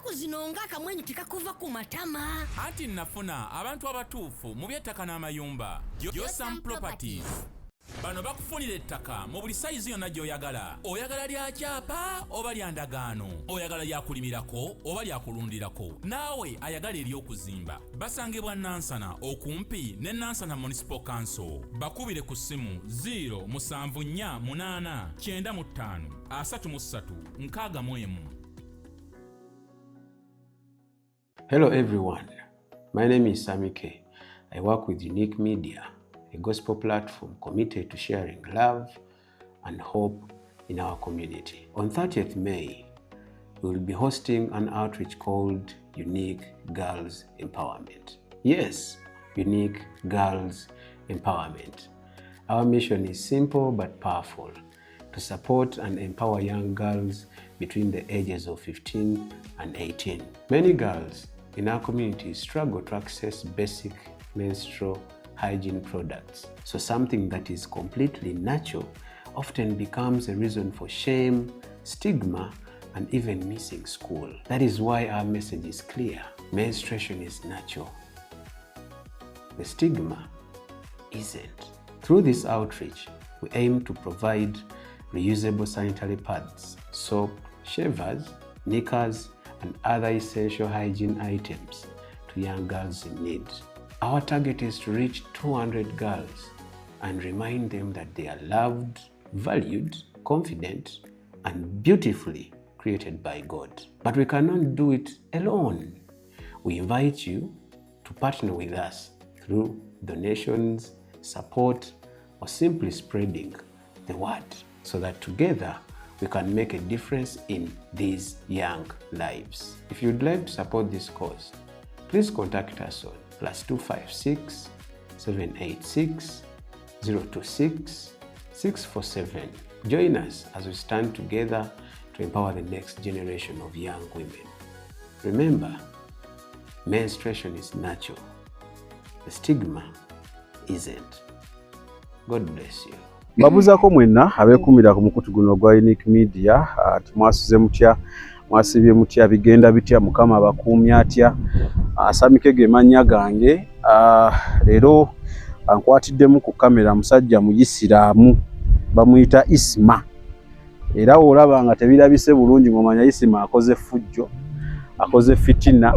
ennaku zino ng'akamwenyu tekakuva ku matama. Anti nafuna abantu abatuufu mu by'ettaka n'amayumba. Yosam Properties. Bano bakufunira ettaka mu buli sayizi yonna gy'oyagala. Oyagala lya kyapa oba lya ndagaano. Oyagala lya kulimirako oba lya kulundirako. Naawe ayagala ery'okuzimba. Basangibwa Nansana okumpi ne Nansana Municipal Council. Bakubire ku ssimu 0748935 Hello everyone, my name is Sammy K. I work with Unique Media, a gospel platform committed to sharing love and hope in our community. On 30th May, we will be hosting an outreach called Unique Girls Empowerment. Yes, Unique Girls Empowerment. Our mission is simple but powerful: to support and empower young girls between the ages of 15 and 18. Many girls in our community struggle to access basic menstrual hygiene products. So something that is completely natural often becomes a reason for shame, stigma, and even missing school. That is why our message is clear. Menstruation is natural. The stigma isn't. Through this outreach, we aim to provide reusable sanitary pads, soap, shavers, knickers, and other essential hygiene items to young girls in need. Our target is to reach 200 girls and remind them that they are loved, valued, confident, and beautifully created by God. But we cannot do it alone. We invite you to partner with us through donations, support, or simply spreading the word so that together we can make a difference in these young lives. If you'd like to support this cause, please contact us on +256 786 026 647. Join us as we stand together to empower the next generation of young women. Remember, menstruation is natural. The stigma isn't. God bless you. Babuzako mwenna abekumira ku mukutu guno gwa Unique Media. Mwasuze mutya, mwasibye mutya, bigenda bitya, mukama abakuumya atya. Sammy K ge mannya gange. Leero ankwatiddemu ku kamera musajja muyisiraamu bamuyita Isma. Era olaba nga tebirabise bulungi ng'omanya Isma akoze fujjo, akoze fitina.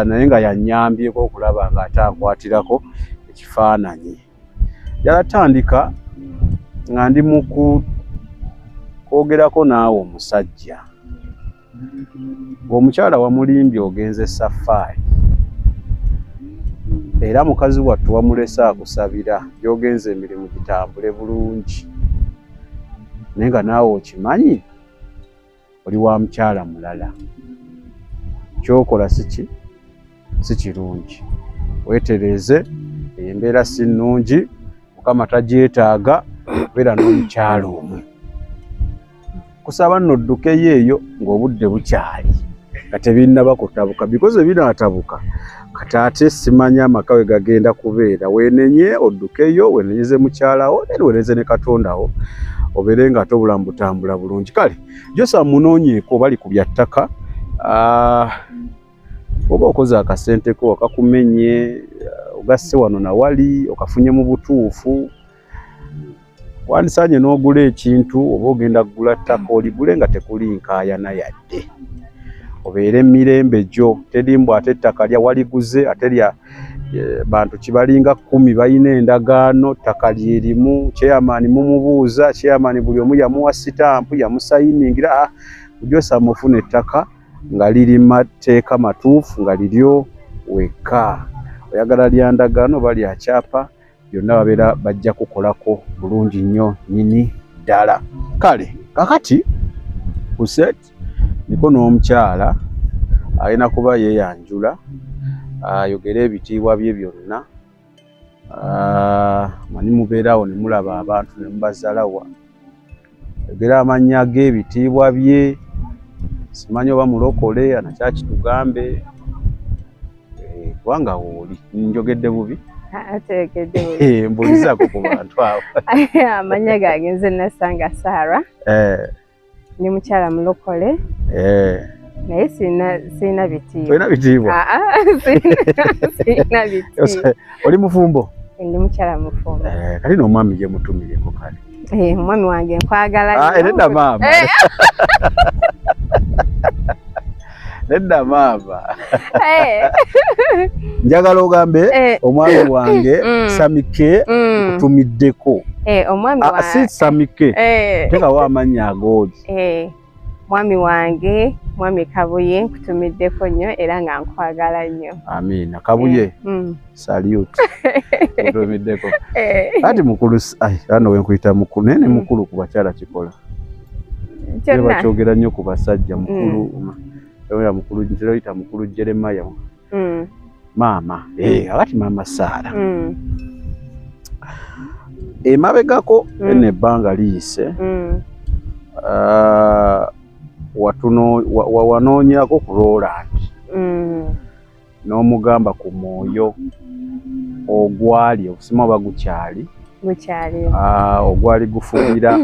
Naye nga yannyambyeko okulaba nga ate ankwatirako ekifaananyi. Yalatandika nga ndi mu kwogerako naawe omusajja. Omukyala wamulimbye ogenze safari. Era mukazi wattu wamulese akusabira gy'ogenze emirimu gitambule bulungi. Naye nga naawe okimanyi oli wa mukyala mulala. Kyokola si kirungi. Weetereze, embeera si nnungi. Mukama tagyetaaga kubeera n'omukyala omwe. Kusaba nno oddukeyo eyo ng'obudde bukyali nga tebinnaba kutabuka, because ebinaatabuka kati ate simanya amaka we gagenda kubeera. Weenenye oddukeyo, weenenyeze mukyalawo, weenenyeze ne Katondawo, obeere nga ate obulamu butambula bulungi. Kale Josa munoonyeeko bali ku bya ttaka. Oba okoze akasente ko akakumenye, ogasse wano na wali, okafunye mu butuufu, wandisaanye n'ogula ekintu oba ogenda kugula ttaka oligule nga tekuli nkaayana yadde. Obeere mirembe gyo, terimbwa ate ettaka lya waliguze ate lya bantu kibalinga 10 balina endagaano, ttaka lyerimu, chairman mumubuuza, chairman buli omu yamuwa sitampu, yamusayiningira. Josa mufuna ettaka nga liri mateeka matuufu, nga liryo wekka. Oyagala lya ndagaano bali akyapa, byonna babeera bajja kukolako bulungi nnyo nnyini ddala. Kale kakati kuset niko n'omukyala alina kuba yeeyanjula ayogere ebitiibwa bye byonna. Mani mubeerawo ne mulaba abantu ne mubazalawa, yogera amannya g'ebitiibwa bye. Simanyi oba mulokole anakyaki tugambe kubanga wooli njogedde bubi. Ategedde bubi. Mbulizaako ku bantu abo. Amannya gange nze Nasanga Sarah. Ni mukyala mulokole. naye sina bitiibwa. Olina bitiibwa? Sina bitiibwa. Oli mufumbo? Ndi mukyala mufumbo. Kati n'omwami gye mutumireko kale. Omwami wange nkwagala. Nedda maama. Nedda maama. Njagala ogambe omwami wange Samike kutumiddeko. Omwami wange. Si Samike. Tekawo amannya agoozi. Mwami wange, mwami Kabuye nkutumiddeko nnyo era nga nkwagala nnyo. Amiina. Kabuye. Salute. Kutumiddeko. Ati mukulu ano wenkuyita mukulu nene mukulu ku bakyala kikola. Kyonna. Bakyogera nnyo ku basajja mukulu. Era mukulu ntero yita mukulu Jeremiah. Mama. Akati mama Sara. Emabegako ene banga liyise. Wanoonyako ku Roland n'omugamba ku mwoyo ogwali okusima bagukyali ogwali gufugira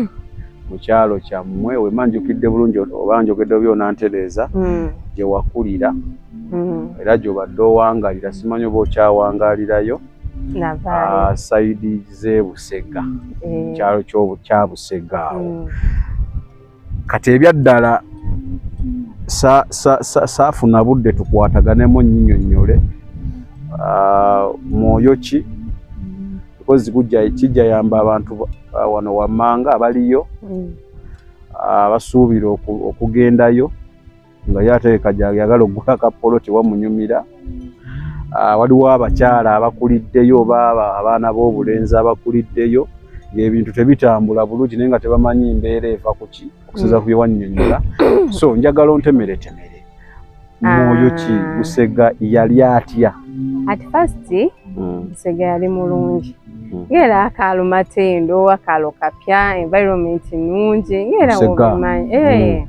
mu kyalo kyammwe wemanjukidde bulungi oba njogedde byonna ntereeza gye wakulira era gy'obadde owangalira simanyi oba okyawangalirayo sayidi z'e Busega kyalo kya Busega awo kati ebyaddala saafuna budde tukwataganemu nnyinnyonnyole mwoyo ki because kijja yamba abantu wano wammanga abaliyo abasuubira okugendayo nga yateeka yagala okugula akapoloti wamunyumira waliwo abakyala abakuliddeyo oba abaana b'obulenzi abakuliddeyo ebintu tebitambula bulungi naye nga tebamanyi mbeera eva kuki okusinza ku bye wannyonnyola so njagala ontemere mwoyo ki Busega yali atya? At first Busega yali mulungi ngera akaalo matendo akaalo kapya environment nungi ngera womanyi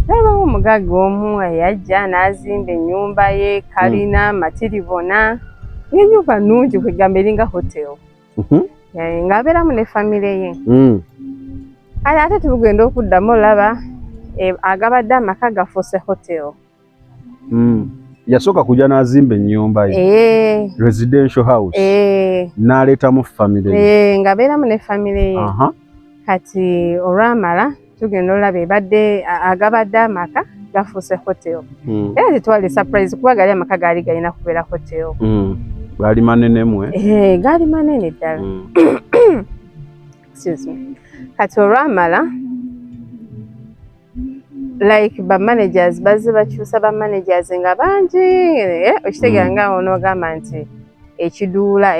nabawo omugaga omu yajja n'azimba ennyumba ye kalina matiribona n'ennyumba nungi kwegamba eringa hotel ng'abeeramu ne famire ye kale ate tugenda okuddamu olaba agabadde amaka gafuuse hotel. Yasooka kujja n'azimba ennyumba ye residential house n'aleetamu famire ye ng'abeeramu ne famire ye kati olwamala tugenda olaba ebadde agabadde amaka gafuuse hotel era tetwali surprise kuba gali amaka gaali galina kubeera hotel. Gaali manene mwe? Gaali manene ddala. Excuse me. Kati olwamala like ba managers bazze bakyusa ba managers nga bangi okitegeera nga onoogamba nti ekiduula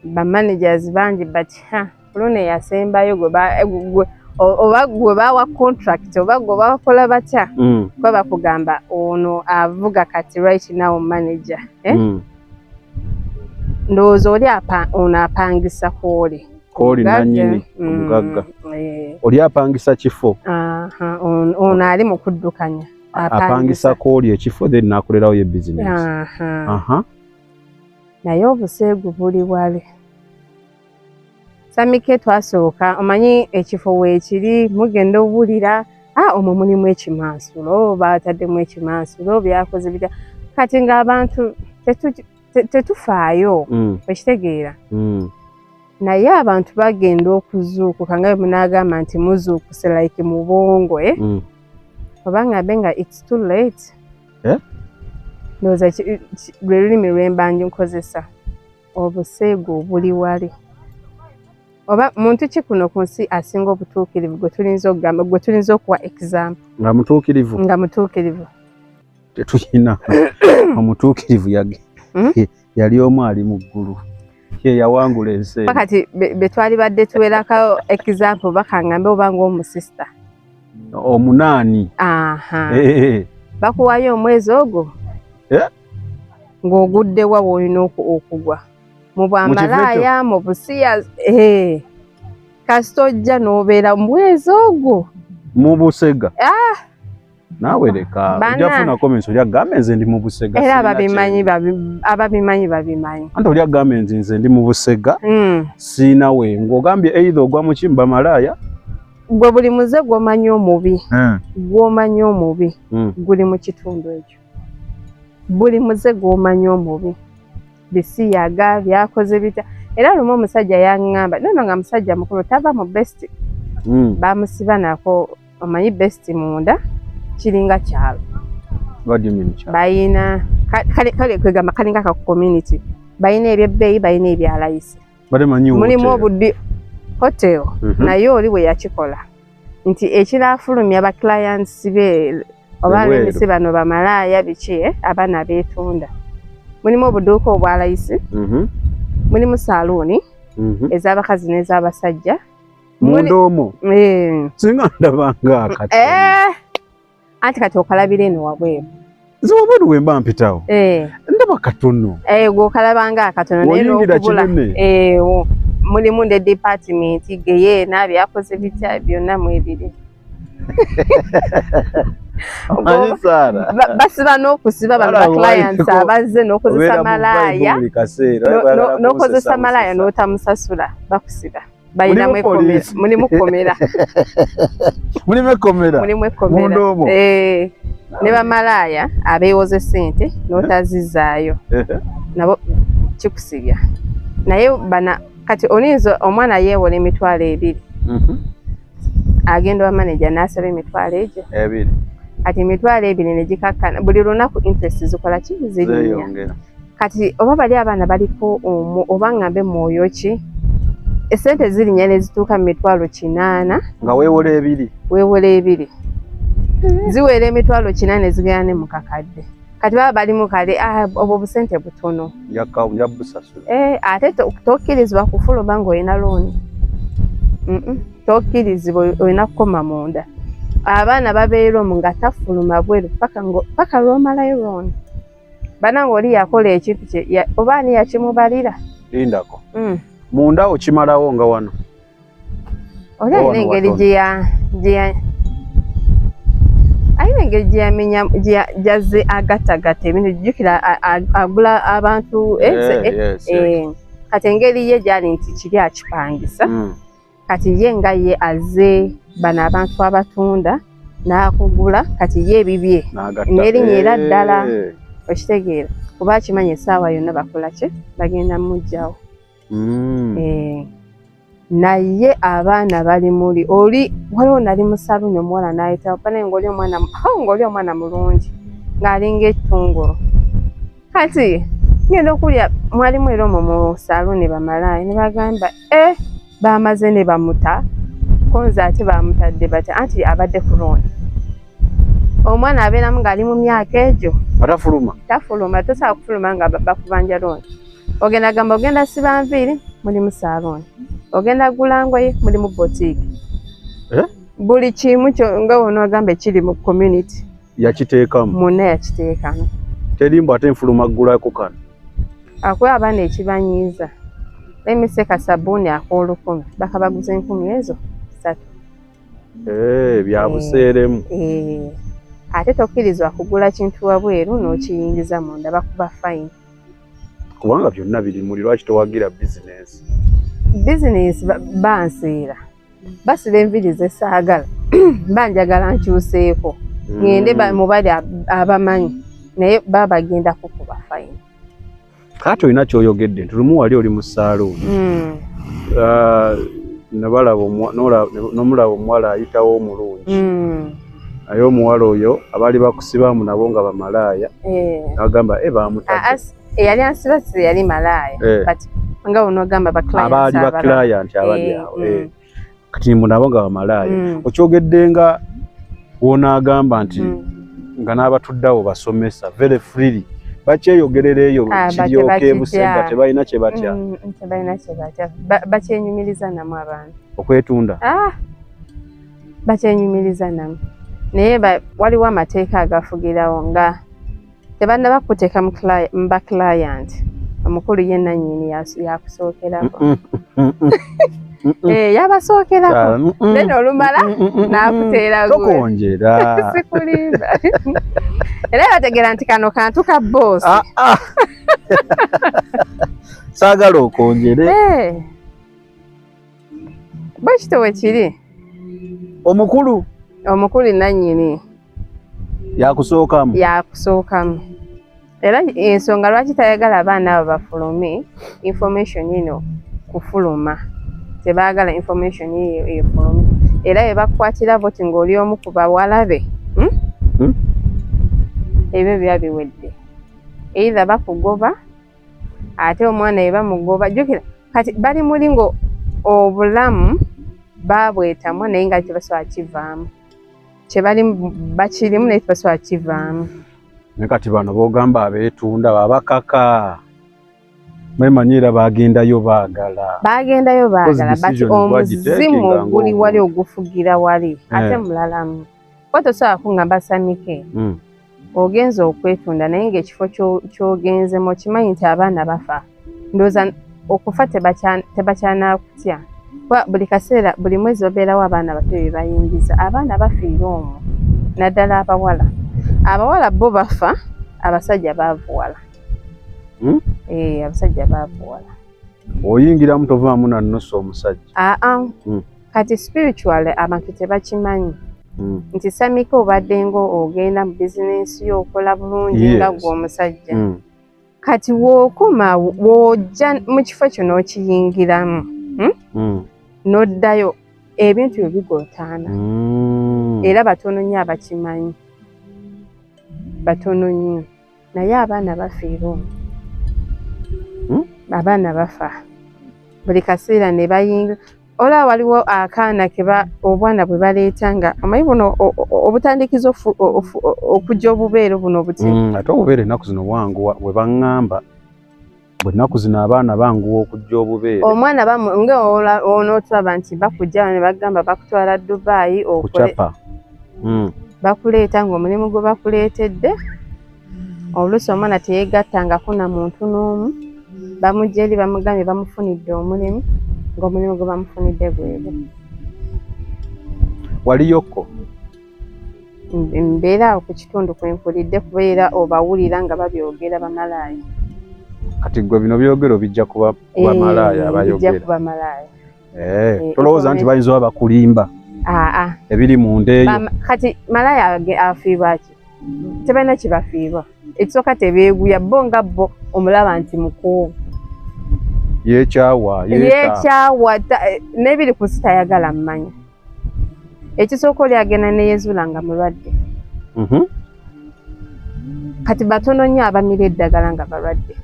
ba managers bangi but kulone yasembayo oba gwe bawa contract oba gwe bakola batya kuba bakugamba ono avuga kati right now manager ndowooza oli ono apangisa kwoli nannyini omugagga oli apangisa kifo ono ali mu kuddukanya apangisa kwoli ekifo then n'akolerawo ye bizinesi naye obuseegu buli wale. Samike twasooka omanyi ekifo weekiri mugenda owulira omwo mulimu ekimansulo bataddemu ekimansulo byakoze bitya kati ng'abantu tetufaayo ekitegeera naye abantu bagenda okuzuukuka nga munagamba nti muzuukuse like mu bwongo oba ngambe nga it's too late ndowooza lwe lulimi lwembanji nkozesa obuseegu obuli wale oba muntu ki kuno ku nsi asinga obutuukirivu gwe tulinza okugamba gwe tulinza okuwa example nga mutuukirivu tetuyina omutuukirivu yali omu ali mu ggulu ye yawangula ensi pakati betwali badde tuwerako example bakangambe obanga omusista omunaani bakuwayo omwezi ogwo ng'oguddewa woolina okugwa mu bwamalaaya mu busiya kasita ojja n'obeera mu mwezi ogwo mu Busega naawe leka ojjafuna comments oli agambe nze ndi mu Busega era ababimanyi babimanyi anti oli agambe nze ndi mu Busega siina we ng'ogambye either ogwa mu kimba malaaya gwe buli muze gw'omanyi omubi gw'omanyi omubi guli mu kitundu ekyo buli muze gw'omanyi omubi bisiyaga byakoze bitya era lumu omusajja yaŋŋamba nono nga musajja mukulu tava mu besti bamusiba nako omanyi besti munda kiringa kyalo bayina kale kwegamba kalinga ka community bayina ebyebbeeyi bayina ebyalayisi mulimu obuddi hotel naye oli bwe yakikola nti ekirafulumya aba clients be oba lemesi bano bamalaaya biki abaana beetunda mulimu obuduuka obwalayisi mulimu saluuni ez'abakazi n'ez'abasajja mundomo singa ndabanga akati anti kati okalabira eno wabweru ziwabweru wemba mpitawo ndaba katono gwokalabanga akatono naye n'okubula mulimu ne department geye n'abyakoze bitya byonna mwebiri basiba n'okusiba bano ba clients abazze n'okozesa malaaya n'okozesa malaaya n'otamusasula bakusiba bayinamu ekkomera mulimu ekkomera ne bamalaaya abeewoze ssente n'otazizaayo nabo kikusibya naye bana kati olinza omwana yeewola emitwalo 2 agenda wa manager n'asaba emitwalo egyo kati emitwalo 2 ne gikakkana buli lunaku interest zikola ki zirinnya kati oba bali abaana baliko oba ngambe mwoyo ki esente zirinnya ne zituuka mu mitwalo 8 nga weewola 2 ziwera emitwalo 8 ne zigenda ne mu kakadde kati baba balimu kale obwo busente butono ate tokkirizibwa kufuluma ng'olina looni tokkirizibwa olina kukoma munda abaana babeera omu nga tafuluma bweru paka lw'omalayo looni bana ng'oli yakola ekintu kye oba ani yakimubalira lindako munda okimalawo nga wano oli alina engeri ayina engeri gyeyamenya gyazze agatagata ebintu jjukira agula abantu kati engeri ye gyali nti kiri akipangisa kati ye nga ye azze bano abantu abatunda n'akugula kati ye ebibye n'erinnya era ddala okitegeera kuba akimanya essaawa yonna bakola ki bagenda mmuggyawo naye abaana bali muli oli waliwo nali mu saluuni omuwala n'ayitawo pane ng'oli omwana mulungi ng'alinga ettungulu kati ngenda okulya mwalimu era omwo mu saluuni bamalaaya ne bagamba bamaze ne bamuta konza ate bamutadde batya anti abadde ku looni omwana abeeramu ng'ali mu myaka egyo tafuluma tosobola kufuluma nga bakubanja looni ogenda gamba ogenda siba nviiri mulimu saluuni ogenda gula ngoye mulimu boutique buli kimu nga wonogamba ekiri mu community yakiteekamu munna yakiteekamu terimbu ate nfuluma ggulako kano akuwa abaana ekibanyiiza emiseka sabuuni ak'olukumi bakabaguza 10 ezo 3 byabuseeremu ate tokkirizibwa kugula kintu wabweru n'okiyingiza munda bakuba fine kubanga byonna biri muli lwaki towagira bizinesi banseera basiba enviri zesaagala banjagala nkyuseeko ngende mubali abamanyi naye baba bagenda kukuba fine kati olina kyoyogedde nti lumu wali oli mu saaluuni n'omulaba omuwala ayitawo omulungi naye omuwala oyo abaali bakusibaamu nabo nga bamalaaya nagamba bamutadde eyali ansiba yali malaaya nga onogamba abaali baklayant abali awo kati mbu nabo nga bamalaaya okyogedde nga wonaagamba nti nga n'abatuddeawo basomesa very freely bakyeyogerera eyo kiryoka ebuse nga tebalina kye batya bakyenyumiriza namu abantu okwetunda bakyenyumiriza namu naye waliwo amateeka agafugirawo nga tebannaba kuteeka mu baclayant omukulu ye nannyini yakusookerako yabasookerako then olumala n'akuteera tokonjera sikulimba era bategeera nti kano kantu ka boosi saagala okonjere bwekito we kiri omukulu nannyini yakusookamu era ensonga lwaki tayagala abaana abo bafulume information eno kufuluma tebaagala information efulume era ebakwatira voti ng'oli omu ku bawala be ebyo biba biwedde either bakugoba ate omwana yebamugoba jjukira kati bali muli ngo obulamu babwetamu naye nga tebasobola kivaamu kyebali bakirimu naye tebasobola kivaamu ne kati bano bogamba abeetunda babakaka mwemanyi era bagendayo baagala bati omuzimu oguli wali ogufugira wali ate mulalamu kwa tosobola kungamba Samike ogenza okwetunda naye ng'ekifo ky'ogenzemu okimanyi nti abaana bafa ndowooza okufa tebakyanakutya buli kaseera buli mwezi babeerawo abaana bato bye bayingiza abaana bafiira omwo naddala abawala bo bafa abasajja baavuwala abasajja baavuwala oyingiramu tovaamu na nnusu omusajja kati spiritual abantu tebakimanyi nti Samike obadde ngo ogenda mu bizinensi yo okola bulungi nga gwe omusajja kati wookoma wojja mu kifo kyo n'okiyingiramu n'oddayo ebintu byo bigootaana era batono nnyo abakimanyi batono nnyo naye abaana bafiira omwo abaana bafa buli kaseera ne bayingira olaba waliwo akaana obwana bwe baleeta nga omanyi buno obutandikiza okujja obubeere buno obuti ate obubeere ennaku zino bwanguwa bwe baŋŋamba bwe ennaku zino abaana banguwa okujja obubeere omwana onootulaba nti bakujja ne bagamba bakutwala Dubai kucapa bakuleeta ng'omulimu gwe bakuleetedde oluusi omwana teyeegattangako na muntu n'omu bamujja eri bamugambye bamufunidde omulimu ng'omulimu gwe bamufunidde gwebwe waliyokko mbeera awo ku kitundu kwe mpulidde kubeera obawulira nga babyogera bamalaaya kati gwe bino byogero bijja kuba bamalaaya abayogera bijja kuba malaaya tolowooza nti bayinza oba bakulimba ebiri munda eyo kati malaaya afiibwa ki tebalina kibafiibwa ekisooka tebeeguya bo nga bo omulaba nti mukuumu yeekyawa n'ebiri ku nsi tayagala mmanya ekisooka oli agenda neyezuula nga mulwadde kati batono nnyo abamira eddagala nga balwadde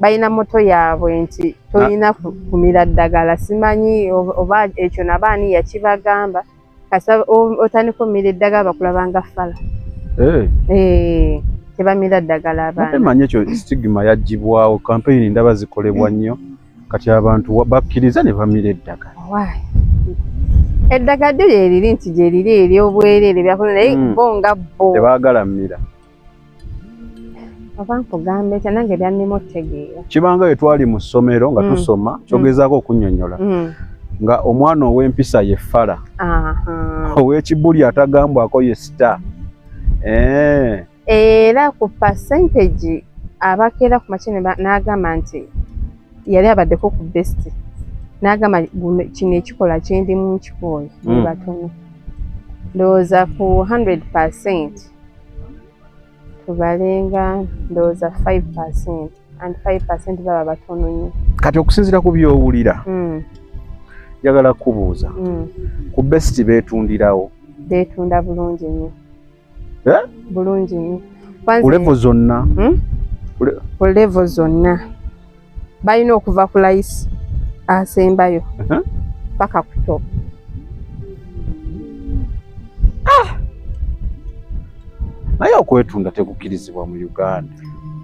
balina moto yaabwe nti tolina kumira ddagala simanyi oba ekyo nabaani yakibagamba kasa otandika omira eddagala bakulabanga fala tebamira ddagala abaana emanyi ekyo stigma yaggibwawo kampeyini ndaba zikolebwa nnyo kati abantu bakkiriza ne bamira eddagala eddagala lyo lyeriri nti gyeriri ery'obwereere byakola naye bo nga bo tebaagala mmira oba nkugamba ekyo nange byannema okutegeera kibanga bwe twali mu ssomero nga tusoma kyogezaako okunnyonnyola nga omwana ow'empisa ye ffala ow'ekibuli atagambwako ye sita era ku percentage abakeera ku makine n'agamba nti yali abaddeko ku best n'agamba kino ekikola kyendimu nkikooye ni batono ndowooza ku 100% tubalenga ndowooza 5% and 5% baba batono nnyo kati okusinziira ku byowulira njagala kubuuza ku best beetundirawo beetunda bulungi nnyo bulungi nnyo ku levo zonna ku levo zonna balina okuva ku layisi asembayo paka ku top naye okwetunda tekukkirizibwa mu Uganda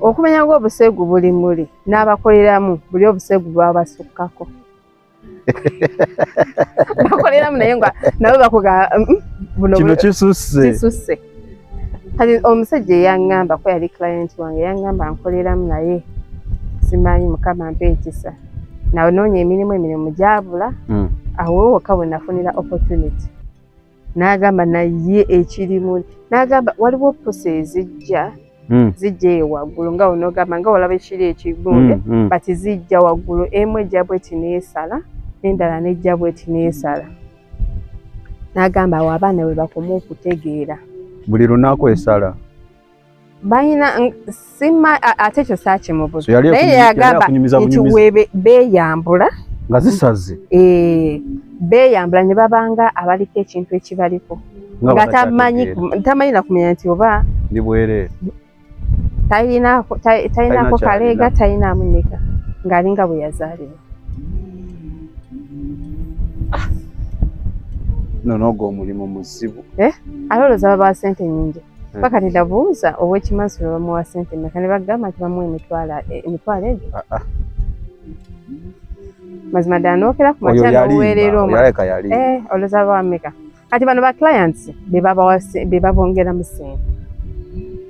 okumenya ng'obuseegu buli muli n'abakoleramu buli obuseegu bwaba basukkako bakoleramu naye nga nabo bakuga kino kisusse kati omusajja eyaŋŋamba ko yali client wange yaŋŋamba nkoleramu naye simanyi mukama mpa ekisa nanoonya emirimu gyabula awo wokka bwe nafunira opportunity n'agamba naye ekirimu n'agamba waliwo pusi ezijja eyo waggulu nga onogamba nga olaba ekiri ekigunde bati zijja waggulu emu ejja bweti neesala n'endala nejja bweti neesala n'agamba abo abaana bwe bakoma okutegeera buli lunaku esala balina sima ate ekyo saakimubuza So, naye yagamba nti we beeyambula nga zisaze beeyambula ne babanga abaliko ekintu ekibaliko nga tamanyi na kumenya nti oba ndi bwereere talinako kaleega talinaamu nneka ng'alinga bwe yazaalibwa nonoga omulimu muzibu ate olowooza babawa ssente nnyingi paka tedabuuza ow'ekimasiro bamuwa ssente mmeka ne bagamba nti bamuwa emitwalo egyo mazima ddala nookera ku makya n'oweerera olowooza babawa mmeka kati bano ba clients be babongeramu ssente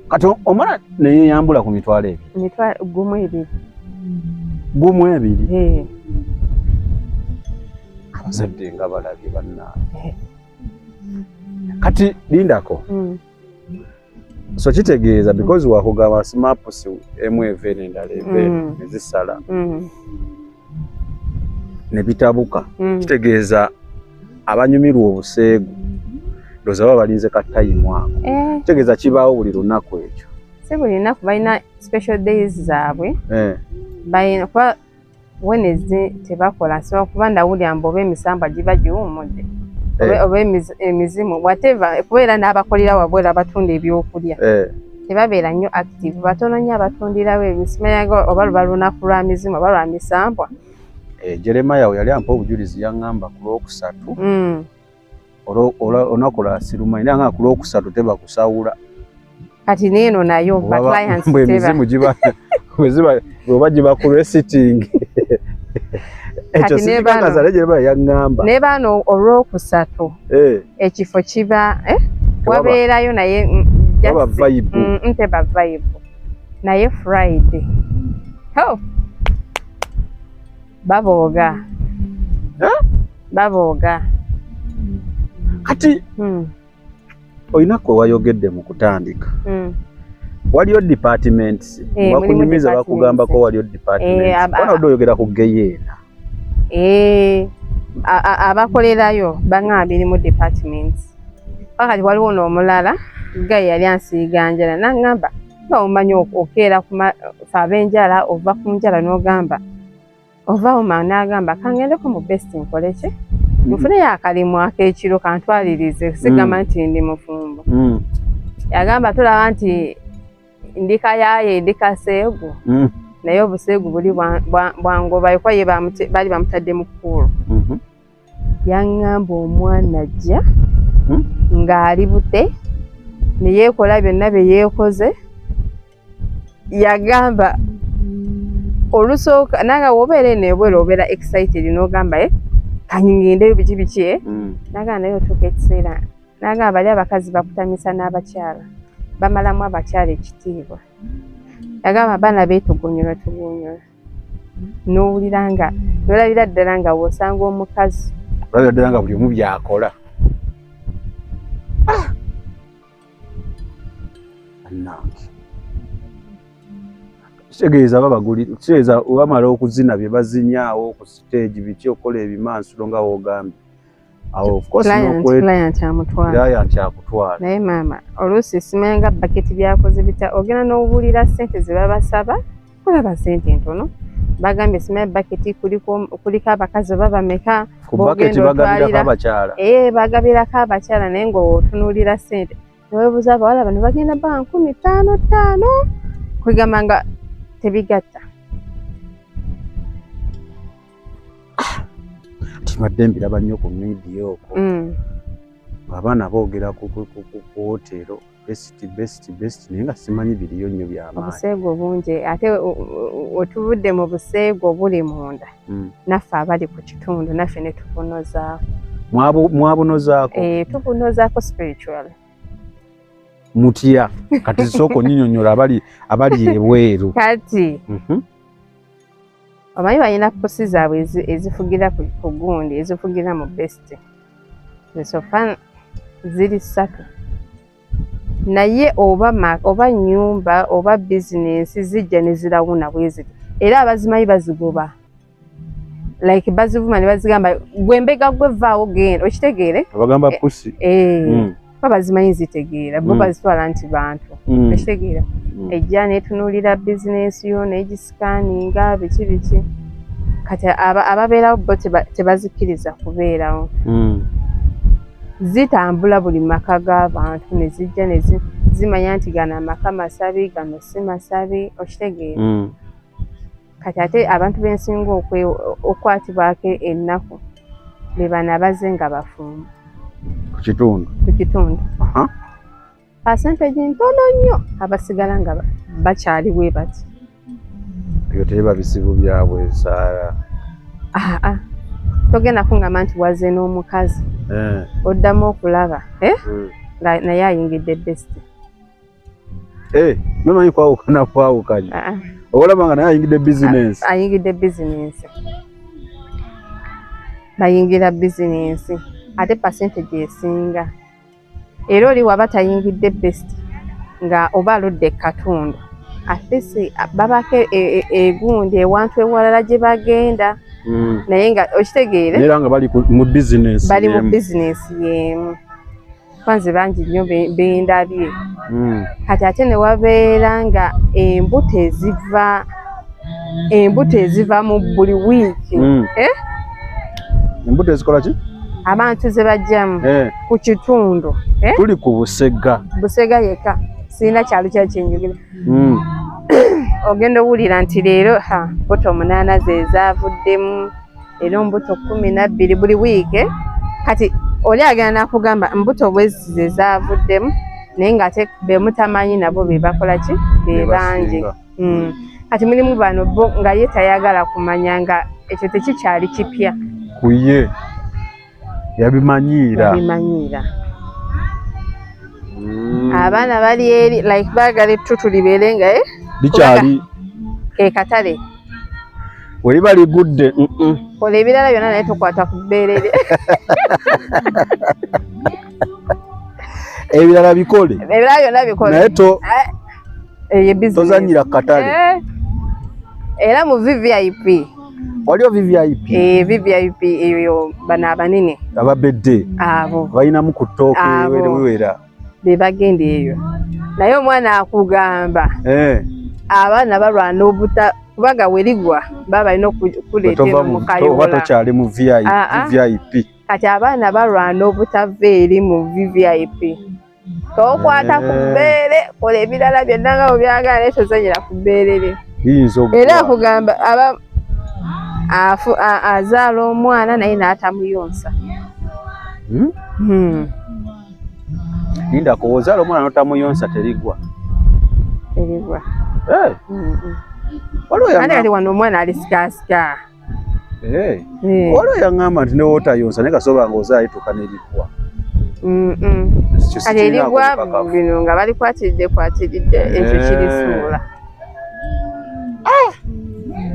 kati omwana neyeyambula ku mitwalo ebyo gumu ebiri abazadde nga balabye bannange kati lindako so kitegeeza because wakugamba smaps emu eva n'endala eva nezisala ne bitabuka kitegeeza abanyumirwa obuseegu ndowooza baba balinze ka tayimu ako kitegeeza kibaawo buli lunaku ekyo si buli lunaku balina special days zaabwe balina kuba Wednesday tebakola so kuba ndawulira mbu oba emisambwa giba giwummudde oba emizimu whatever kubeera n'abakolera wabwera abatunda ebyokulya tebabeera nnyo active batono nnyo abatundirawo ebisimayago oba luba lunaku lwa mizimu oba lwa misambwa Jeremiah yali ampa obujulizi yaŋŋamba ku lwokusatu olunaku lwa sirumanyi naye nga ku lwokusatu tebakusawula kati neeno nayo emizimu oba giba ku resiting ekyo sikikakaza naye Jeremiah yaŋŋamba ne baano olwokusatu ekifo kiba wabeerayo naye nteba vibe naye Friday babooga kati olinako wayogedde mu kutandika waliyo departments bakunyumiza bakugambako waliyo departments ona oyogera ku geyeena abakolerayo baŋŋamba birimu departments pakati waliwo n'omulala gaye yali ansiiga njala naŋŋamba nga omanyi okeera fe ab'enjala ova ku njala n'ogamba ovaawo ma n'agamba kangendeko mu best nkole ki nfuneyo akalimu ak'ekiro kantwalirize sigamba nti ndi mufumbo yagamba tulaba nti ndika yaye ndika seegu naye obuseegu buli bwangobayo kwa ye bali bamutadde mu kkuulu yaŋŋamba omwana ajja ng'ali bute ne yeekola byonna bye yeekoze yagamba olusooka nanga wobeera eneebwera obeera excited n'ogamba kanyiŋŋendeyo biki nagamba naye otuuka ekiseera nagamba bali abakazi bakutamisa n'abakyala bamalamu abakyala ekitiibwa yagamba abaana beetugunyula n'owulira nga n'olabira ddala nga w'osanga omukazi olabira ddala nga buli omu byakola kitegeeza kitegeeza bamala okuzina bye bazinyaawo ku stage biki okukola ebimansulo nga woogambye awo client akutwala naye maama oluusi simanga baketi byakoze bita ogenda n'owulira ssente ze babasaba olaba ssente ntono bagambye simanya baketi kuliko abakazi oba bameka bagabirako abakyala naye ng'otunuulira ssente neweebuuza abawala bano bagenda ba 15,500 kwegamba nga tebigatta timadde mbiraba nnyo ku media okwo abaana boogera ku wotero best naye nga simanyi biriyo nnyo byamaanyi obuseego bungi ate otubudde mu buseego buli munda naffe abali ku kitundu naffe ne tubunozaako mwabunozaako tubunozaako spiritual mutya kati sooka onnyinyonnyola abali ebweru kati omanyi balina pusi zaabwe ezifugira ku gundi ezifugira mu best esofa ziri 3 naye oba nnyumba oba bizinensi zijja ne zirawuna bwe ziri era abazimanyi bazigoba like bazivuma ne bazigamba gwembega gwevaawo genda okitegeere abagamba pusi bazimanyi zitegeera bo bazitwala nti bantu okitegeera ejja netunuulira bizinesi yo negisikaninga biki kati ababeerawo bo tebazikkiriza kubeerawo zitambula buli maka g'abantu ne zijja zimanya nti gano amaka masabi gano si masabi okitegeera kati ate abantu b'ensinga okwatibwako ennaku be bano abaze nga bafumba ku kitundu percentage ntono nnyo abasigala nga bakyaliwo bati ebyo teba bisibu byabwe saara togenda kungamba nti waze n'omukazi oddamu okulaba naye ayingidde best nomanyi kwawukanye olaba nga naye ayingidde bizinensi bayingira bizinensi ate percentage esinga era oli waba tayingidde best nga oba aludde katundu atleast babako egundi ewantu ewalala gye bagenda naye nga okitegeere era nga bali mu bizinesi yemu kwanze bangi nnyo bendabye kati ate ne wabeera nga embuto eziva mu buli wiiki embuto ezikola ki abantu ze bajjamu ku kitundu tuli ku busega yekka sirina kyalo kyakyenjogera ogenda owulira nti leero mbuto 8 ze zaavuddemu era mbuto 12 buli wiiki kati oli agenda nakugamba mbuto bwezi ze zaavuddemu naye nga ate bemutamanyi nabo bebakola ki bebangi kati mulimu bano bo nga ye tayagala kumanya nga ekyo tekikyali kipya kuye yabimanyiira abaana bali eri like baagala ettutu libeere nga likyali katale weliba ligudde kola ebirala byonna naye tokwata ku bbeerere ebirala bikole naye tozanyira katale era mu VVIP waliwo VVIP eyo bano abanene ababedde abo balinamu ku ttooke wewera bebagenda eyo naye omwana akugamba abaana balwana kubanga werigwa baba balina okuleetera oba tokyali mu VIP kati abaana balwana obutava eri mu VVIP tokwata ku bbeere kola ebirala byonna nga bwebyagala naye tozanyira ku bbeerere era akugamba azaala omwana naye n'atamuyonsa linda ko ozaala omwana n'otamuyonsa terigwa kati wano omwana alisigasika waliwo yaŋŋamba nti newootayonsa naye kasobola nga ozaala lituuka n'erigwa kati erigwa bino nga balikwatiridde ekyo kirisuula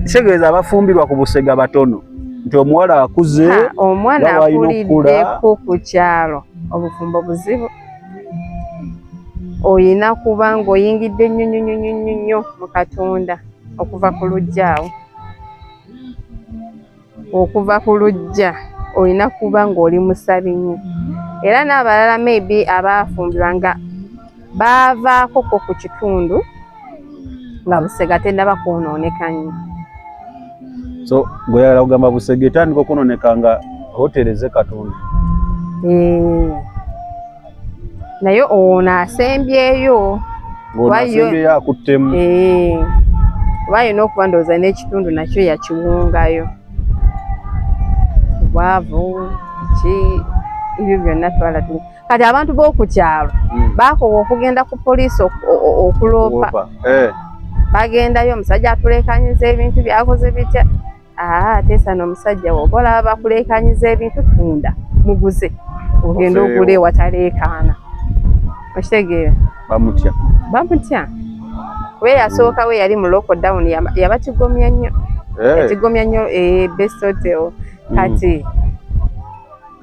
kitegeeza abafumbirwa ku busega batono nti omuwala akuze omwana akuliddeko ku kyalo obufumbo buzibu oyina kuba ng'oyingidde nnyo mu Katonda okuva ku lujja oyina kuba ng'oli musabi nnyo era n'abalala maybe abaafumbirwa nga baavaako ku kitundu nga busega tennaba kwonooneka nnyo so gweayagala kugamba busega etandika okwonooneka nga otereze Katonda naye ono asembyeyo akuttemu oba alina okuba ndowooza n'ekitundu nakyo yakiwungayo bwavu ebyo byonna twala kati abantu b'oku kyalo baakoba okugenda ku poliisi okuloopa bagendayo omusajja atuleekanyiza ebintu byakoze bitya teesana omusajja woba olaba bakuleekanyiza ebintu tunda muguze ogenda ogula ewataleekaana okitegeera bamutya kuba eyasooka we yali mu lockdown yabakigomya nnyo ekigomya nnyo Best Hotel kati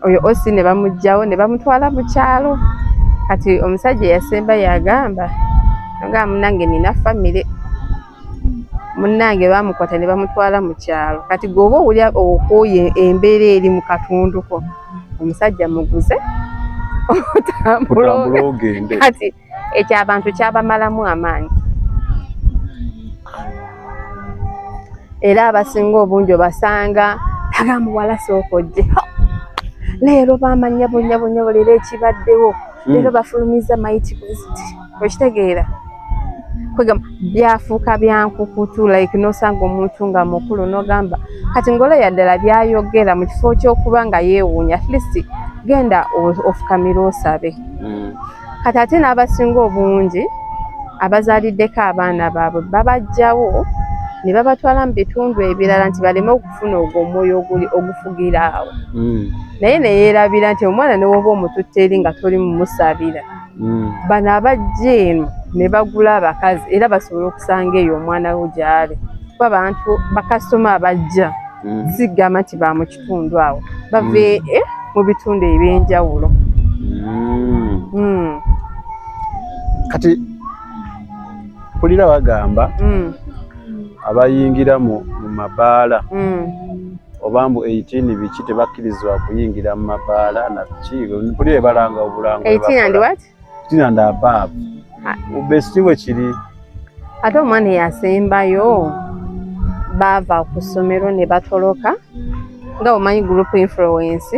oyo osi ne bamugjawo ne bamutwala mu kyalo kati omusajja yasemba yagamba nga munange nina famire munnange bamukwata ne bamutwala mu kyalo. Kati goba oli okooye embeera eri mu katundu ko omusajja muguze otambula ogende. Kati ekyo abantu kyabamalamu amaanyi. Era abasinga obungi obasanga agamuwala sookojje. Leero bamanya bonyabonya leero ekibaddewo. Leero bafulumiza mayiti buziti. Okitegeera? Kwegamba byafuuka byankukutu like nosanga omuntu nga mukulu nogamba kati ngola yaddala byayogera mu kifo ky'okuba nga yeewuunya at least genda ofukamira osabe. Kati ate n'abasinga obungi abazaaliddeko abaana baabwe babajjawo ne babatwala mu bitundu ebirala nti baleme okufuna ogwo omwoyo ogufugira awo. Naye ne yeerabira nti omwana ne woba omututte eri nga toli mumusabira. Bano abajja eno ne bagula abakazi era basobola okusanga eyo omwana we gy'ali. Kuba abantu bakasitoma abajja sigamba nti ba mu kitundu awo bave mu bitundu ebyenjawulo. Kati kulira bagamba abayingira mu mabaala oba mbu 18 biki tebakkirizibwa kuyingira mu mabaala na biki kulira balanga obulango 18 and what? 18 and above. Ubesiwe kiri ate omwana yasembayo bava ku ssomero ne batoloka nga omanyi group influence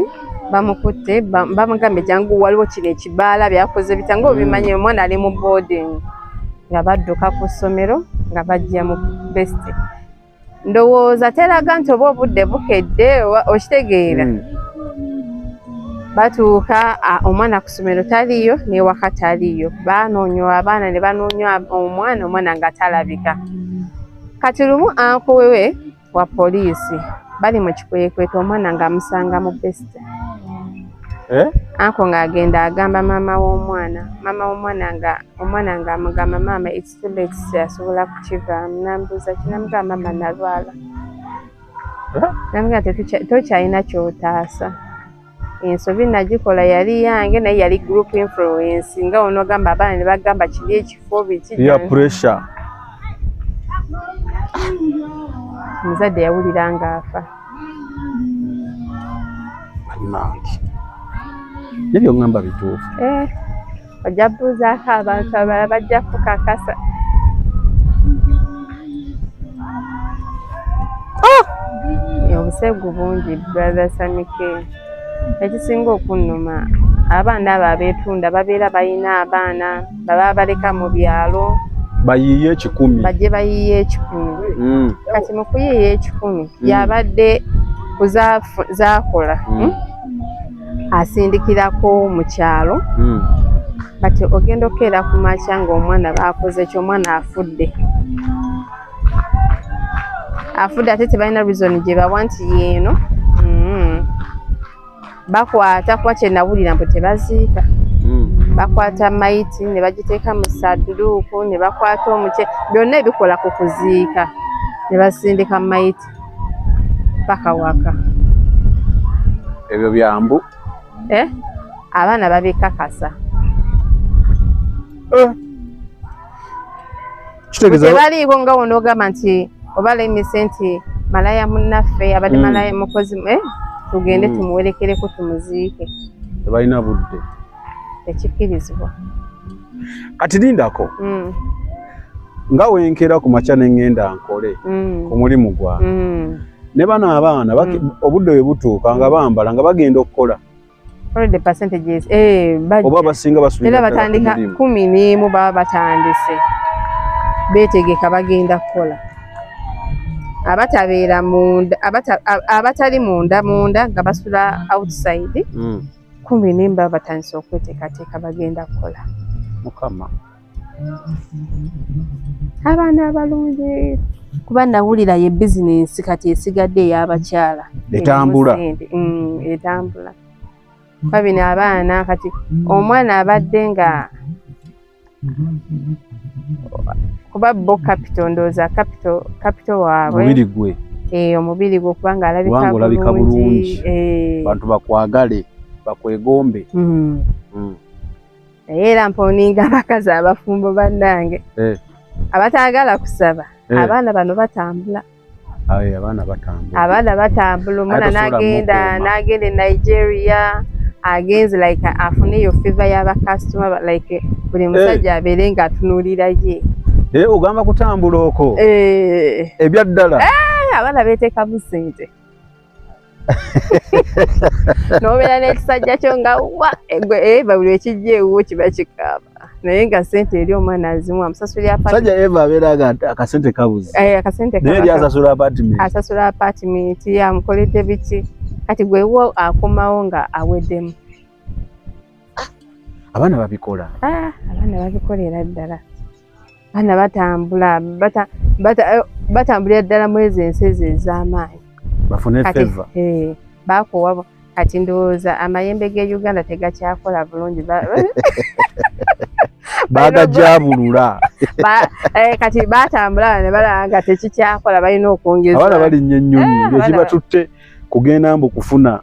bamukutte bamugambe jangu waliwo kino ekibaala byakoze bitanga obimanye omwana ali mu boarding nga badduka ku ssomero nga bajja mu best. Ndowooza teraga nti oba obudde bukedde okitegeera. Batuuka omwana ku ssomero taliyo n'ewaka taliyo. Banoonywa abaana ne banoonywa omwana nga talabika. Kati lumu anko wewe wa poliisi bali mu kikwekweto omwana ng'amusanga mu best. Anko ng'agenda agamba maama w'omwana nga amugamba maama it's too late asobola kukivaamu. Nambuuza kinamugamba maama nalwala. Namugamba tokyalina ky'otaasa. Ensobi nagikola yali yange naye yali group influence nga onogamba abaana ne bagamba kiri ekifo biki pressure. Muzadde yawulira ng'afa. Nebyo ngamba bituufu. Ojja buuzaako abantu abalala bajja kukakasa. Obusegu bungi brother Samike. Ekisinga okunnuma abaana abo abeetunda babeera balina abaana baba baleka mu byalo bayiye 10 bajje bayiye 10. Kati mu kuyiye 10 yabadde zaakola asindikirako mu kyalo. Kati ogenda okeera ku makya ng'omwana baakoze ekyo omwana afudde ate tebalina reason gye bawa nti yeeno bakwata kuba kye nawulira mbu tebaziika. Bakwata mayiti ne bagiteeka mu sadduuku ne bakwata omuce byonna ebikola ku kuziika ne basindika mayiti paka waka. Ebyo byambu abaana babikakasa. Tebaliiko nga wonoogamba nti oba lemise nti malaya munnaffe abadde malaya mukozi tugende tumuwerekereko tumuziike. Tebalina budde. Tekikkirizibwa. Kati lindako nga wenkera ku makya ne ngenda nkole ku mulimu gwange ne bano abaana obudde bwe butuuka nga bambala nga bagenda okukola. The percentages oba basinga basubira era batandika 11 baba batandise beetegeka bagenda kukola. Abatabeera munda abatali munda nga basula outside 11 baba batandise okweteekateeka bagenda kukola. Mukama abaana abalungi kuba nawulira ye bizinensi kati esigadde ey'abakyala etambula. Kuba bino abaana kati omwana abadde nga kuba bo capital ndooza capital waabwe omubiri gwe kubanga alabika bulungi bantu bakwagale bakwegombe. Naye era mponinga abakazi abafumbo bannange abataagala kusaba abaana bano batambula. Abaana batambula. Omwana n'agenda Nigeria, agenze like afune yo favor y'aba customer like buli musajja abeere nga atunuulira ye. Ogamba kutambula okwo. Ebya ddala. Abaana beeteekamu ssente. N'obeera n'ekisajja kyo nga buli ekijja ewuwo kiba kikaaba. Naye nga ssente eri omwana azimu amusasulira apartment. Sajja Eva abeera nga akasente kabuze. Akasente kabuze. Naye asasula apartment. Asasula apartment amukoledde biki. Kati gwe wo akomawo nga aweddemu. Abaana babikola. Abaana babikolera ddala. Abaana batambulira ddala mu ezo ensi ez'amaanyi. Bafune favor. Baakoowa kati ndowooza amayembe g'e Uganda tegakyakola bulungi. Bagajabulula. Kati batambula ne balaba nga tekikyakola balina okwongeza. Abaana balinnya ennyonyi ekibatutte kugenda mbu kufuna.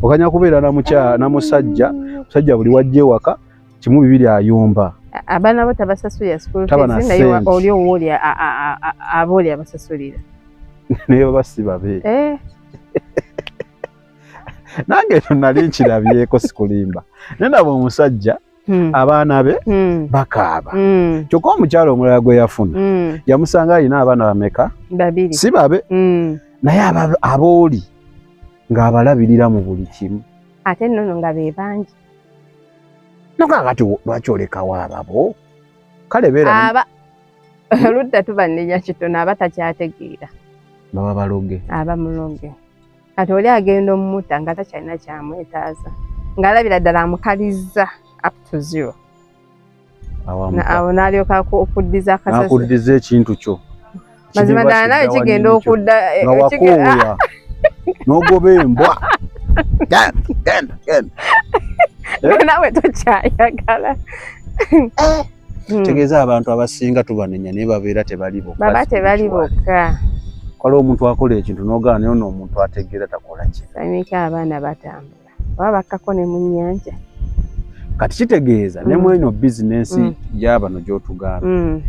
Okanya kubeera na musajja buli wajja ewaka kimu bibiri ayumba. Abaana bo tabasasulira school fees naye oli owooli abooli abasasulira. Naye baba si babe. Nange nali nkirabyeko sikulimba. Nendaba omusajja abaana be bakaaba. Kyokka omukyalo omulala gwe yafuna yamusanga alina abaana bameka? Babiri. Si babe. Naye abooli ng'abalabirira mu buli kimu. Ate nno nga be bangi. Nokakati lwaki olekawo ababo? Kale beera oludda tubannenya kitono abatakyategeera. Baba baloge. Abamuloge. Kati oli agenda omutta nga takyalina kyamwetaaza. Ng'alabira ddala amukalizza up to 0. Awo n'alyoka okuddiza akasasi. N'akuddiza ekintu kyo. Mazima ddala nawe kigenda okudda. Nga wakooya. N'ogoba embwa. Genda. Nawe tokyayagala. Tegeeza abantu abasinga tubanenya naye babeera tebali bokka. Baba tebali bokka. Kale omuntu akola ekintu n'ogaana naye omuntu ategeera takola ki. Samika abaana batambula. Baba bakkako ne mu nnyanja. Kati kitegeeza ne mu eno bizinensi y'abano gy'otugamba.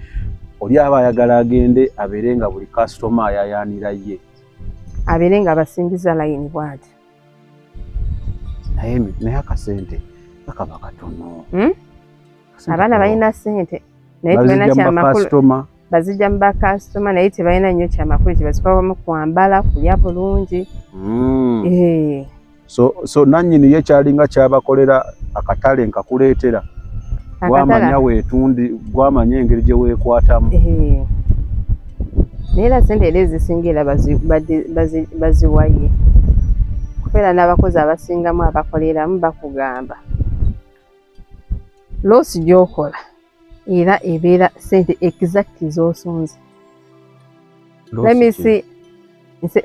Oli aba ayagala agende abeere nga buli kasitoma ayayaanira ye. Abeere nga basingiza layini bw'ati. Naye akasente kakaba katono. Abaana balina ssente naye tebalina kyamakulu. Bazijja mu bakasitoma naye tebalina nnyo kyamakulu kibazikwamu kwambala kulya bulungi. So nannyini ye kyalinga kyabakolera akatale nkakuleetera. Gwamanya weetundi, gwamanya engeri gye weekwatamu. Naye era ssente era ezisingira baziwaye. Kubeera n'abakozi abasingamu abakoleramu bakugamba. Loosi gy'okola era ebeera ssente exact z'osonze. Lemisi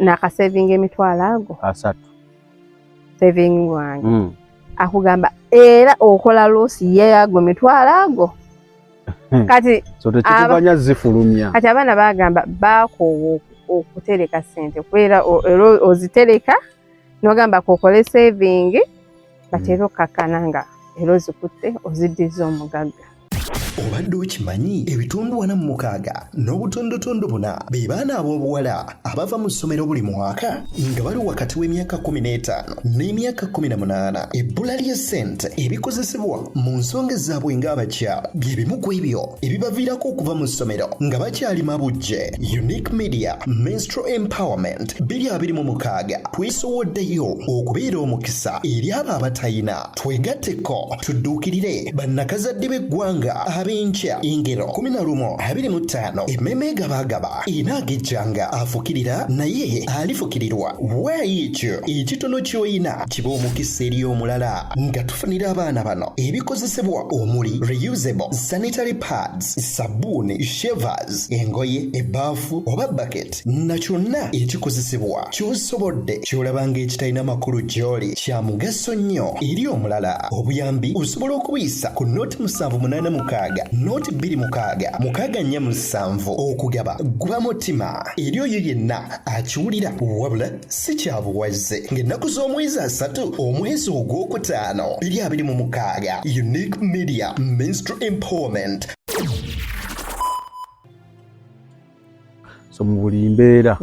n'akasevinga emitwalo ago. 3. Saving wange. Akugamba era okola loosi yago emitwalo ago. Kati so tekikuganya zifulumya. Kati abaana bagamba baakoowa okutereka ssente kubeera ozitereka n'ogamba kokole saving batera okkakkana nga era ozikutte oziddiza omugagga. Obadde okimanyi ebitundu 46 n'obutondotondo 4 be baana ab'obuwala abava mu ssomero buli mwaka nga bali wakati w'emyaka 15 n'emyaka 18. Ebbula ly'essente ebikozesebwa mu nsonga zaabwe ng'abakyala bye bimu ku ebyo ebibaviirako okuva mu ssomero nga bakyali mabujje. Unique Media Menstrual Empowerment 2026 twesoboddeyo okubeera omukisa eri abo abatayina. Twegatteko tudduukirire bannakazadde b'eggwanga abenkya engero 11:25 emmeme gabagaba inaagejjanga afukirira naye alifukirirwa. Waayi ekyo ekitono ky'oyina kiba omukisa eri omulala nga tufunira abaana bano ebikozesebwa omuli reusable sanitary pads, sabbuuni, shavers, engoye, ebbaafu oba bucket na kyonna ekikozesebwa ky'osobodde ky'olabanga ekitalina makulu gy'oli kya mugaso nnyo eri omulala. Obuyambi osobola okubuyisa ku noti 786 noti 26 okugaba gwa mutima eri oyo yenna akiwulira wabula si kyabuwaze ng'ennaku z'omwezi 3 omwezi ogwokutaano 2026. Unique Media Menstrual Empowerment. so mu buli mbeera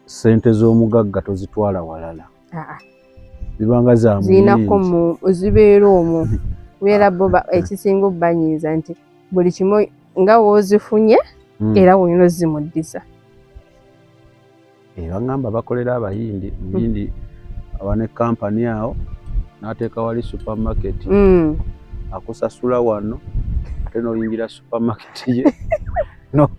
sente z'omugagga tozitwala walala zibanga za zinako zibeera omwo beera bo ekisinga obbanyiiza nti buli kimu nga woozifunye era wolina ozimuddiza. Bagamba bakolera abayindi muyindi awane kampani awo n'ateeka wali supermarket akusasula wano ate n'oyingira supermarket ye no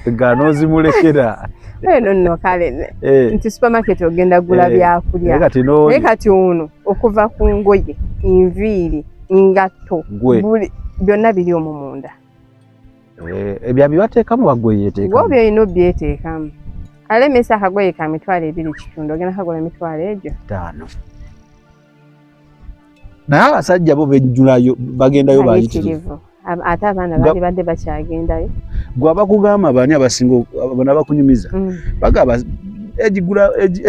ganozimulekera eno nno kale nti supermarket ogenda gula byakulya naye kati ono okuva ku ngoye enviiri ngatto buli byonna biri omwo munda ebyo bibateekamu bagwe yeteekamu gwobyo olina obyeteekamu kale mesa akagoye ka mitwalo 2.5 ogenda kagula mitwalo egyo 5. naye abasajja bo benjulayo bagendayo bayitirivu ate abaana bali badde bakyagendayo gwe abakugamba bani abasinga abana bakunyumiza bagamba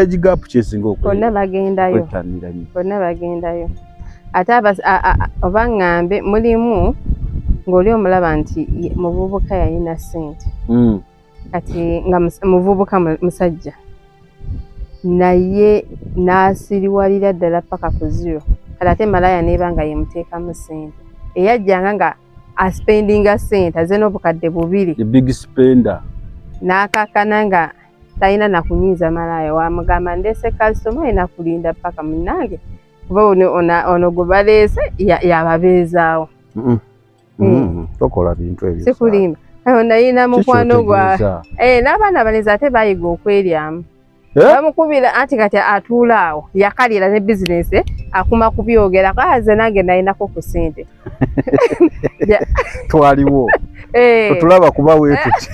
ejigapu kyesinga bonna bagendayo ate oba ngambe mulimu ng'oli omulaba nti muvubuka yalina ssente kati nga muvubuka musajja naye n'asiriwalira ddala paka ku zero kati ate malaya neeba nga yemuteekamu ssente eyajjanga nga aspendinga ssente aze n'obukadde 2 big spender n'akakana nga talina nakunyiiza malaya wamugamba ndeese kasitoma alina kulinda paka munnange kuba ono gwe baleese yababeezaawo tokola bintu ebyo sikulimba nayina mukwano gwa n'abaana balezi ate bayiga okweryamu bamukubira anti kati atuula awo yakalira ne bizinesi akuma kubyogera kaze nange nayinako ku ssente twaliwo tutulaba kuba wetuti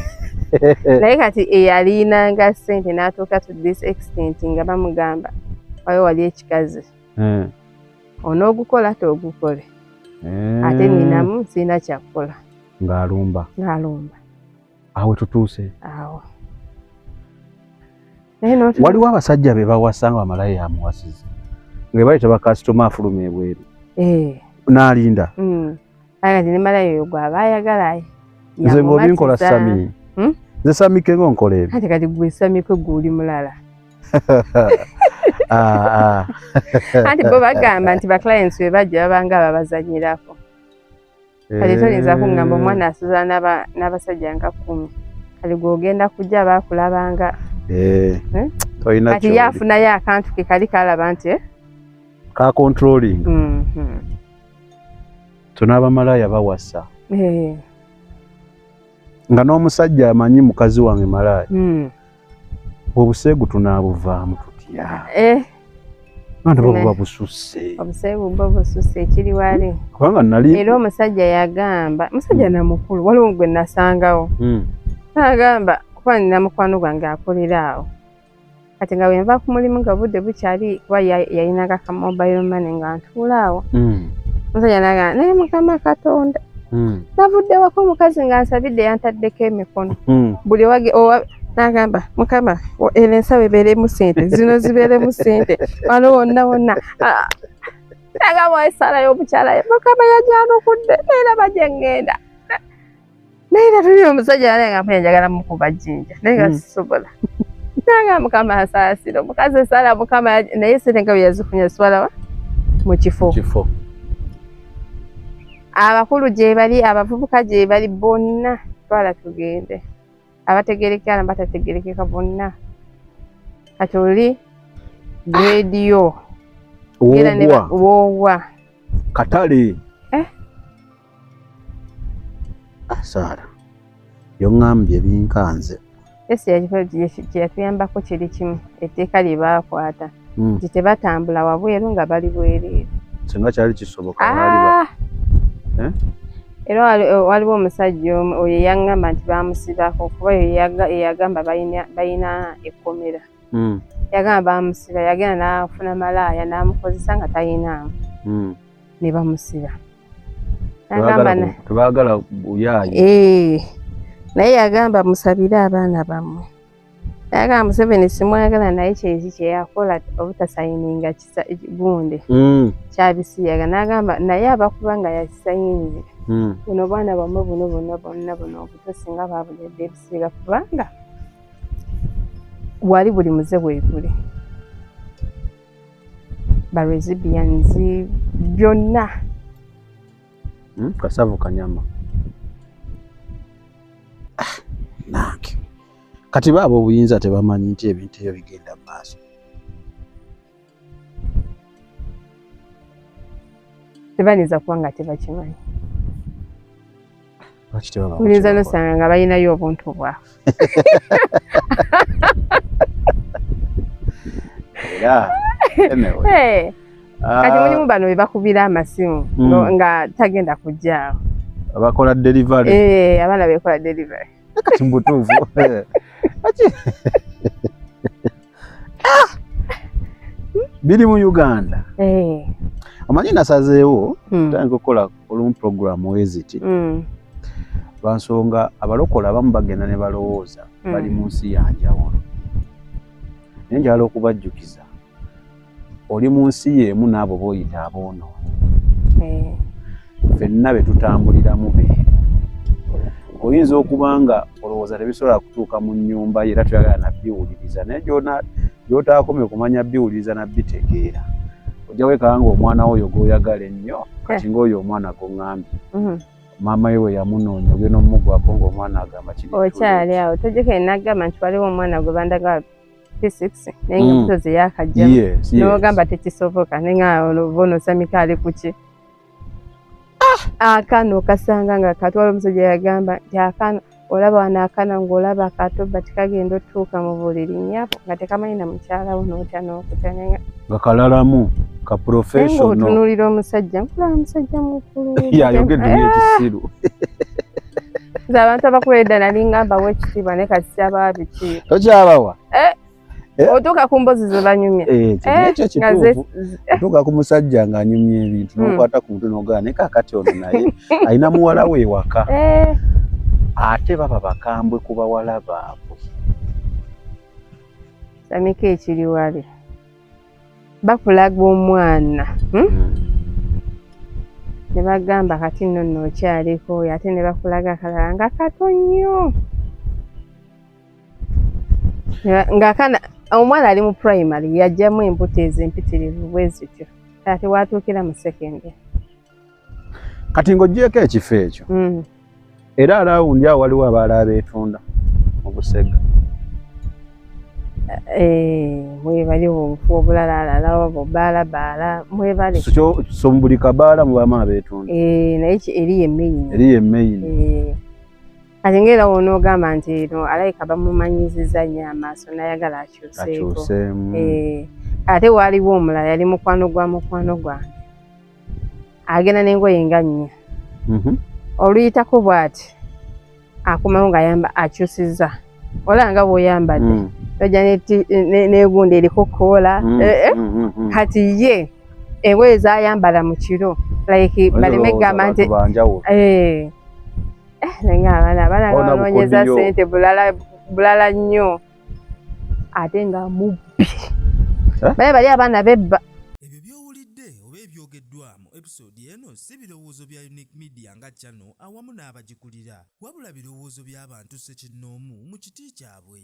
naye kati eyalinanga ssente n'atuuka to this extent nga bamugamba wayo wali ekikazi onoogukola toogukole ate ninamu sirina kyakukola ng'alumba awe tutuuse awo waliwo abasajja be bawasanga amalaya yamuwasiza nga bayita bakasitoma afuluma ebweru n'alinda kati ne malaya oyo gwaba ayagalayo nze ng'obinkola sami nze samike ng'onkola ebyo kati gwe samike gw'oli mulala anti bo bagamba nti baclients be bajja babanga babazanyirako kati toyinza kungamba omwana asuza n'abasajja nga 10 kati gw'ogenda kujja baakulabanga kati yafunayo akantu ke kali kalaba nti ka controlling tonabamalaya bawasa nga n'omusajja amanyi mukazi wange malaya obuseegu tunaabuvaamu tutya nante bwobuba bususse obuseegu bwo bususse ekiri wali kubanga nali era omusajja yagamba musajja namukulu waliwo gwe nasangawo nagamba kuba nina mukwano gwange akolera awo kati nga wenva ku mulimu nga budde bukyali kuba yayinaga ka mobile money nga ntuula awo musajja nagamba naye mukama Katonda navudde wako omukazi nga nsabidde yantaddeko emikono buli nagamba mukama era ensawo ebeeremu ssente zino zibeeremu ssente wano wonna nagamba esalayo omukyala mukama yajanukudde era bajja ngenda naye natuli omusajja nagamba njagala mukuba jjinja naye nga sisobola nagamba mukama asaasira omukazi esala mukama naye ssente nga bwe yazifunya zitwala mu kifo abakulu gye bali abavubuka gye bali bonna twala tugende abategerekera batategerekeka bonna kati oli rediyo wowa katale Sara yongambye binkanze esi yatuyambako kiri kimu etteeka lye baakwata nti tebatambula wabweru nga bali bwereere singa kyali kisoboka era waliwo omusajja oyo yaŋŋamba nti baamusibako kuba yagamba balina ekkomera yagamba baamusiba yagenda n'afuna malaaya n'amukozesa nga talinaamu ne bamusiba tebaagala buyaayi naye yagamba musabire abaana bammwe yagamba Museveni simwagala naye kyezi kyeyakola obutasayininga gundi kyabisiyaga nagamba naye abakuba nga yakisayininga buno bwana bwamwe buno obuto singa babuledde ebisiiga kubanga wali buli muze bwegule baresibians byonna kasavu kanyama nange kati baabo obuyinza tebamanyi nti ebintu ebyo bigenda mu maaso. tebaniza kuba nga tebakimanyi oyinza nosanga nga balinayo obuntu bwabwe kati mulimu bano be bakubira amasimu nga tagenda kujjaawo abakola delivery abaana bekola delivery kati mbutuufu biri mu Uganda amanyi nasazeewo tange okukola olumu program weziti lwansonga abalokola abamu bagenda ne balowooza bali mu nsi yanjawulo naye njala okubajjukiza oli mu nsi y'emu n'abo b'oyita aboonoonyi ffenna be tutambuliramu beemu oyinza okuba nga olowooza tebisobola kutuuka mu nnyumba ye era tuyagala nabbiwuliriza naye gy'otaakomye okumanya bbiwuliriza nabbitegeera ojja wekanga ng'omwana oyo gw'oyagala ennyo kati ng'oyo omwana gw'oŋŋambye maama we we yamunoonya ogenda omumuggwako ng'omwana agamba kiri okyali awo tojjukire n'agamba nti waliwo omwana gwe bandaga P6 naye ng'embuto ze yaakajjamu n'ogamba tekisoboka naye nga bono Samika ali ku ki akano kasanga nga katwala omusajja yagamba nti akano olaba wanaakana ng'olaba akatoba tikagenda otuuka mu buliri nnyabo nga tekamanyi na mukyala wo n'otya n'okutya nga kalalamu ka professional ng'otunuulira omusajja nkulaba omusajja mukulu yayogedde n'ekisiru abantu abakuba edda nali ngambawo ekitiibwa naye kati syabawa bitiibwa tokyabawa otuuka ku mbozi ze banyumya ekyo kituufu otuuka ku musajja ng'anyumya ebintu n'okwata ku mutwe n'ogala naye kaakati ono naye alina muwala we ewaka ate baba bakambwe ku bawala baabwe. Samika ekiri wali bakulaga omwana ne bagamba kati nno nno okyaliko ate ne bakulaga akalala nga kato nnyo ng'akana omwana ali mu primary yajjamu embuto ez'empitirivu bwe zityo ate watuukira mu secondary kati ng'oggyeko ekifo ekyo era alawundi awo waliwo abaala abeetunda mu Busega mwebali obufu obulala alala obubaalabaala mwebale so mu buli kabaala mubamu abeetunda naye eriyo emmeyini eriyo emmeyini kati ng'era wonoogamba nti no alayika bamumanyiziza nnyo amaaso nayagala akyuseeko ate waaliwo omulala yali mukwano gwange agenda n'engoye nga nnya oluyitako bw'ati akomawo ng'ayamba akyusizza olanga bw'oyambadde tojja n'egundi eriko koola kati ye engoye zayambala mu kiro like baleme gamba nti nenga abaana nga banoonyeza ssente bulala nnyo ate nga mubbi bali abaana bebba. Ebyo by'owulidde oba ebyogeddwamu episode eno si birowoozo bya Unique Media nga channel awamu n'abagikulira wabula birowoozo by'abantu ssekinnoomu mu kiti kyabwe.